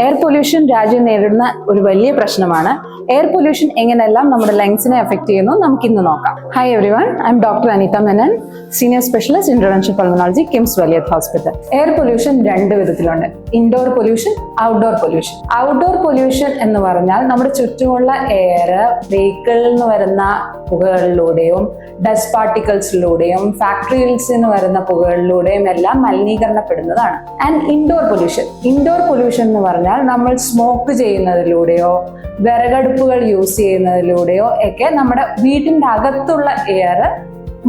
Air pollution രാജ്യം നേരിടുന്ന ഒരു വലിയ പ്രശ്നമാണ്. എയർ പൊല്യൂഷൻ എങ്ങനെയെല്ലാം നമ്മുടെ ലങ്സിനെ എഫക്ട് ചെയ്യുന്നു നമുക്ക് ഇന്ന് നോക്കാം. Hi everyone, I am doctor Anitha Menon, senior specialist interventional pulmonology, KIMS Valiyath hospital. Air pollution രണ്ട് വിധത്തിലുണ്ട്: indoor pollution, outdoor pollution. Outdoor pollution എന്ന് പറഞ്ഞാൽ നമ്മുടെ ചുറ്റുമുള്ള എയർ വെഹിക്കിളിൽ നിന്ന് വരുന്ന പുകകളിലൂടെയും ഡസ്റ്റ് പാർട്ടിക്കിൾസിലൂടെയും ഫാക്ടറിയിൽ നിന്ന് വരുന്ന പുകകളിലൂടെയും എല്ലാം മലിനീകരണപ്പെടുന്നതാണ്. ആൻഡ് ഇൻഡോർ പൊല്യൂഷൻ എന്ന് പറഞ്ഞാൽ നമ്മൾ സ്മോക്ക് ചെയ്യുന്നതിലൂടെയോ വിറകടുപ്പുകൾ യൂസ് ചെയ്യുന്നതിലൂടെയോ ഒക്കെ നമ്മുടെ വീട്ടിന്റെ അകത്തുള്ള എയർ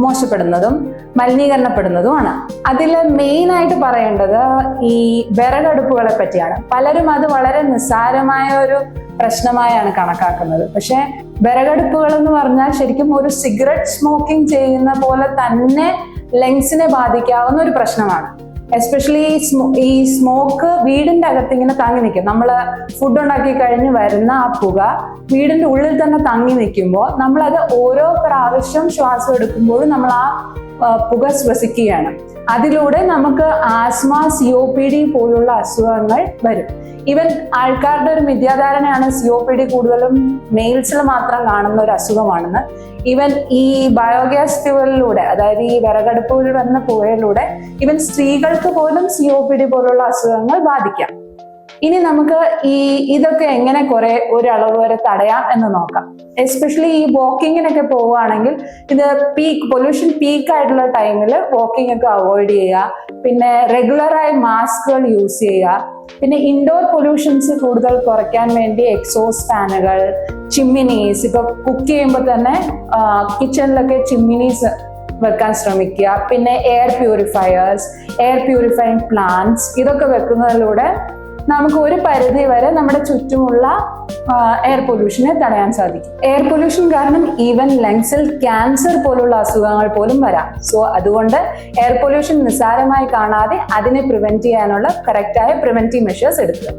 മോശപ്പെടുന്നതും മലിനീകരണപ്പെടുന്നതുമാണ്. അതിൽ മെയിൻ ആയിട്ട് പറയേണ്ടത് ഈ വിറകടുപ്പുകളെ പറ്റിയാണ്. പലരും അത് വളരെ നിസ്സാരമായ ഒരു പ്രശ്നമായാണ് കണക്കാക്കുന്നത്. പക്ഷെ വിറകടുപ്പുകൾ എന്ന് പറഞ്ഞാൽ ശരിക്കും ഒരു സിഗരറ്റ് സ്മോക്കിംഗ് ചെയ്യുന്ന പോലെ തന്നെ ലങ്സിനെ ബാധിക്കാവുന്ന ഒരു പ്രശ്നമാണ്. എസ്പെഷ്യലി ഈ സ്മോക്ക് വീടിന്റെ അകത്ത് ഇങ്ങനെ തങ്ങി നിൽക്കും. നമ്മൾ ഫുഡ് ഉണ്ടാക്കി കഴിഞ്ഞ് വരുന്ന ആ പുക വീടിന്റെ ഉള്ളിൽ തന്നെ തങ്ങി നിൽക്കുമ്പോൾ നമ്മളത് ഓരോ പ്രാവശ്യം ശ്വാസം എടുക്കുമ്പോഴും നമ്മൾ ആ പുക ശ്വസിക്കുകയാണ്. അതിലൂടെ നമുക്ക് ആസ്മ, COPD പോലുള്ള അസുഖങ്ങൾ വരും. ഈവൻ ആൾക്കാരുടെ ഒരു മിഥ്യാധാരണയാണ് COPD കൂടുതലും മെയിൽസിൽ മാത്രം കാണുന്ന ഒരു അസുഖമാണെന്ന്. ഈവൻ ഈ ബയോഗ്യാസ് ഫ്യൂവലിലൂടെ, അതായത് ഈ വിറകടുപ്പിൽ വരുന്ന പുകയിലൂടെ ഈവൻ സ്ത്രീകൾക്ക് പോലും COPD പോലുള്ള അസുഖങ്ങൾ ബാധിക്കാം. ഇനി നമുക്ക് ഇതൊക്കെ എങ്ങനെ ഒരളവ് വരെ തടയാം എന്ന് നോക്കാം. എസ്പെഷ്യലി ഈ വാക്കിങ്ങിനൊക്കെ പോവുകയാണെങ്കിൽ ഇത് പൊല്യൂഷൻ പീക്ക് ആയിട്ടുള്ള ടൈമിൽ വാക്കിംഗ് ഒക്കെ അവോയ്ഡ് ചെയ്യുക. പിന്നെ റെഗുലറായി മാസ്കുകൾ യൂസ് ചെയ്യുക. പിന്നെ ഇൻഡോർ പൊല്യൂഷൻസ് കൂടുതൽ കുറയ്ക്കാൻ വേണ്ടി എക്സോസ്റ്റ് ഫാനുകൾ, ചിമ്മിനീസ്, ഇപ്പൊ കുക്ക് ചെയ്യുമ്പോൾ തന്നെ കിച്ചണിലൊക്കെ ചിമ്മിനീസ് വെക്കാൻ ശ്രമിക്കുക. പിന്നെ എയർ പ്യൂരിഫയിങ് പ്ലാന്റ്സ്, ഇതൊക്കെ വെക്കുന്നതിലൂടെ നമുക്ക് ഒരു പരിധി വരെ നമ്മുടെ ചുറ്റുമുള്ള എയർ പൊല്യൂഷനെ തടയാൻ സാധിക്കും. എയർ പൊല്യൂഷൻ കാരണം ഈവൻ ലങ്സിൽ ക്യാൻസർ പോലുള്ള അസുഖങ്ങൾ പോലും വരാം. സോ അതുകൊണ്ട് എയർ പൊല്യൂഷൻ നിസ്സാരമായി കാണാതെ അതിനെ പ്രിവെന്റ് ചെയ്യാനുള്ള കറക്റ്റായ പ്രിവെന്റീവ് മെഷേഴ്സ് എടുക്കുക.